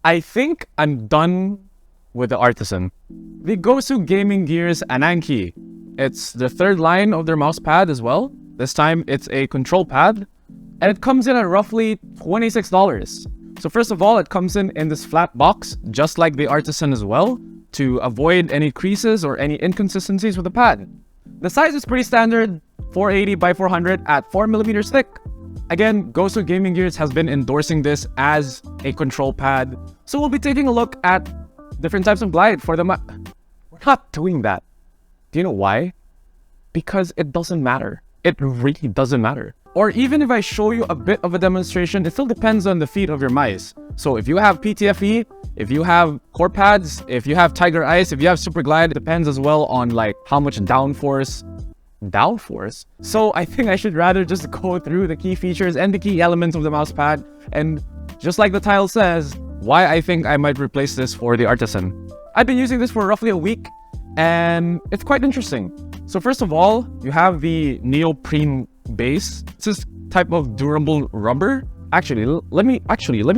I think I'm done with the Artisan. The Gosu Gaming Gears Ananki. It's the third line of their mouse pad as well. This time it's a control pad. And it comes in at roughly $26. So first of all, it comes in this flat box, just like the Artisan as well, to avoid any creases or any inconsistencies with the pad. The size is pretty standard, 480 by 400 at 4mm thick. Again, Gosu Gaming Gears has been endorsing this as a control pad. So we'll be taking a look at different types of glide for them. We're not doing that. Do you know why? Because it doesn't matter. It really doesn't matter. Or even if I show you a bit of a demonstration, it still depends on the feet of your mice. So if you have PTFE, if you have core pads, if you have Tiger Ice, if you have Super Glide, it depends as well on like how much downforce. So I think I should rather just go through the key features and the key elements of the mouse pad, and just like the title says, why I think I might replace this for the Artisan. I've been using this for roughly a week and it's quite interesting. So first of all, you have the neoprene base. It's this type of durable rubber. Actually, let me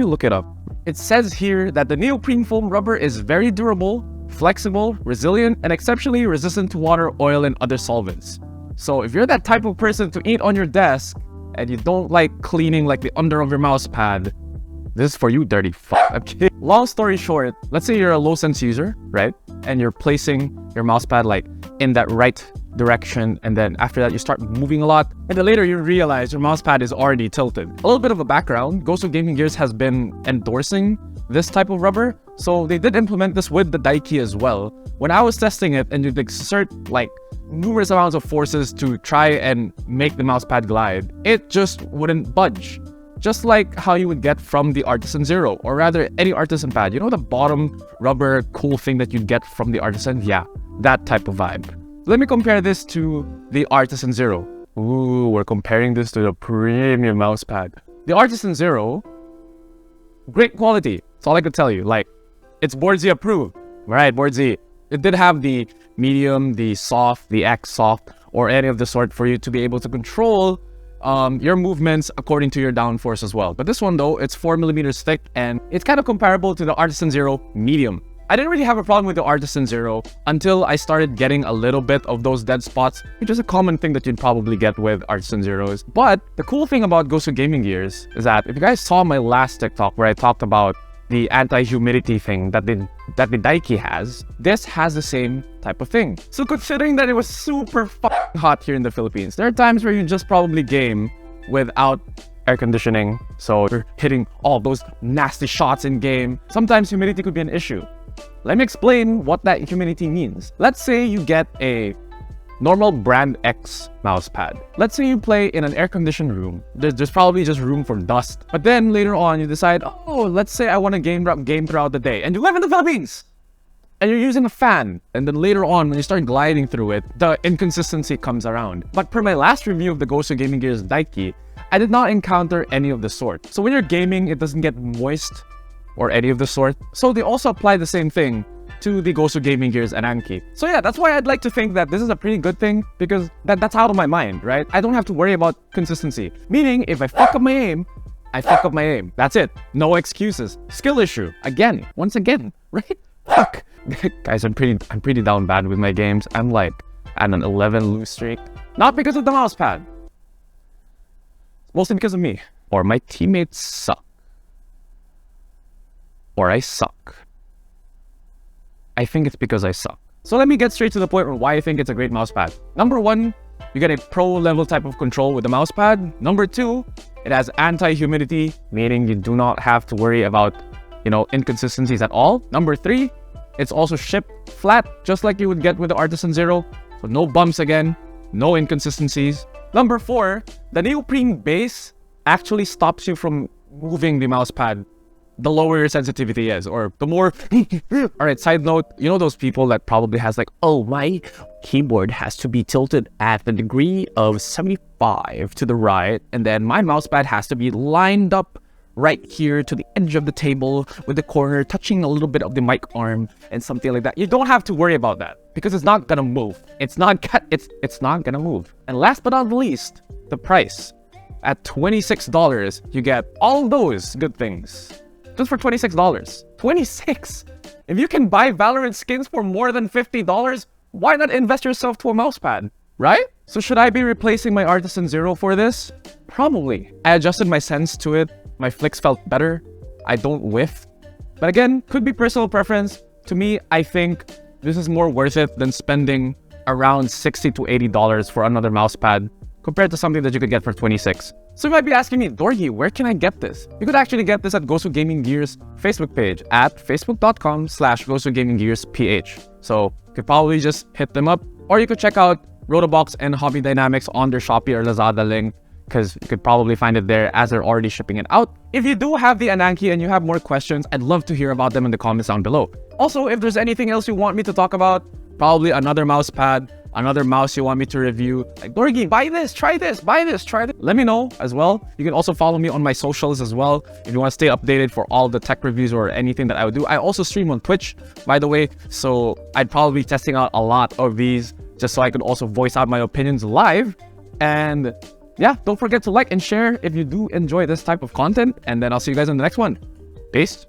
look it up. It says here that the neoprene foam rubber is very durable, flexible, resilient, and exceptionally resistant to water, oil, and other solvents. So if you're that type of person to eat on your desk and you don't like cleaning like the under of your mouse pad, this is for you, dirty fuck. Okay. Long story short, let's say you're a low sense user, right? And you're placing your mouse pad like in that right direction, and then after that you start moving a lot, and then later you realize your mouse pad is already tilted. A little bit of a background, Gosu Gaming Gears has been endorsing this type of rubber, so they did implement this with the Daiki as well. When I was testing it and you'd exert like numerous amounts of forces to try and make the mouse pad glide, it just wouldn't budge. Just like how you would get from the Artisan Zero, or rather any Artisan pad. You know the bottom rubber cool thing that you'd get from the Artisan? Yeah, that type of vibe. Let me compare this to the Artisan Zero. Ooh, we're comparing this to the premium mouse pad. The Artisan Zero, great quality. That's all I could tell you. Like, it's Boardsy approved. Right, Boardsy. It did have the medium, the soft, the X soft, or any of the sort for you to be able to control your movements according to your downforce as well. But this one though, it's 4mm thick and it's kind of comparable to the Artisan Zero medium. I didn't really have a problem with the Artisan Zero until I started getting a little bit of those dead spots, which is a common thing that you'd probably get with Artisan Zeros. But the cool thing about Gosu Gaming Gears is that if you guys saw my last TikTok where I talked about the anti-humidity thing that the Daiki has, this has the same type of thing. So considering that it was super fucking hot here in the Philippines, there are times where you just probably game without air conditioning, so you're hitting all those nasty shots in game. Sometimes humidity could be an issue. Let me explain what that humidity means. Let's say you get a normal brand X mouse pad. Let's say you play in an air-conditioned room. There's probably just room for dust. But then later on you decide, oh, let's say I want to game throughout the day. And you live in the Philippines! And you're using a fan. And then later on, when you start gliding through it, the inconsistency comes around. But per my last review of the Gosu Gaming Gears Daiki, I did not encounter any of the sort. So when you're gaming, it doesn't get moist or any of the sort. So they also apply the same thing to the Gosu Gaming Gears Ananki. So yeah, that's why I'd like to think that this is a pretty good thing, because that's out of my mind, right? I don't have to worry about consistency. Meaning, if I fuck up my aim, I fuck up my aim. That's it. No excuses. Skill issue. Again. Once again. Right? Fuck. Guys, I'm pretty down bad with my games. I'm like at an 11 lose streak. Not because of the mouse pad. Mostly because of me. Or my teammates suck. Or I suck. I think it's because I suck. So let me get straight to the point on why I think it's a great mousepad. Number one, you get a pro level type of control with the mousepad. Number two, it has anti-humidity, meaning you do not have to worry about, inconsistencies at all. Number three, it's also shipped flat, just like you would get with the Artisan Zero. So no bumps again, no inconsistencies. Number four, the neoprene base actually stops you from moving the mousepad the lower your sensitivity is, or the more... Alright, side note, you know those people that probably has like, oh, my keyboard has to be tilted at the degree of 75 to the right, and then my mousepad has to be lined up right here to the edge of the table with the corner touching a little bit of the mic arm and something like that. You don't have to worry about that because it's not gonna move. It's not gonna move. And last but not least, the price. At $26, you get all those good things. just for $26. 26! If you can buy Valorant skins for more than $50, why not invest yourself to a mousepad, right? So should I be replacing my Artisan Zero for this? Probably. I adjusted my sense to it. My flicks felt better. I don't whiff. But again, could be personal preference. To me, I think this is more worth it than spending around $60 to $80 for another mousepad compared to something that you could get for 26. So you might be asking me, Dorgi, where can I get this? You could actually get this at Gosu Gaming Gears Facebook page at facebook.com/Gosu Gaming Gears PH. So you could probably just hit them up, or you could check out Rotobox and Hobby Dynamics on their Shopee or Lazada link, because you could probably find it there as they're already shipping it out. If you do have the Ananke and you have more questions, I'd love to hear about them in the comments down below. Also, if there's anything else you want me to talk about, probably another mouse pad, another mouse you want me to review, like, Dorgi, buy this, try this, buy this, try this, let me know as well. You can also follow me on my socials as well if you want to stay updated for all the tech reviews or anything that I would do. I also stream on Twitch, by the way, so I'd probably be testing out a lot of these just so I could also voice out my opinions live. And yeah, don't forget to like and share if you do enjoy this type of content, and then I'll see you guys in the next one. Peace.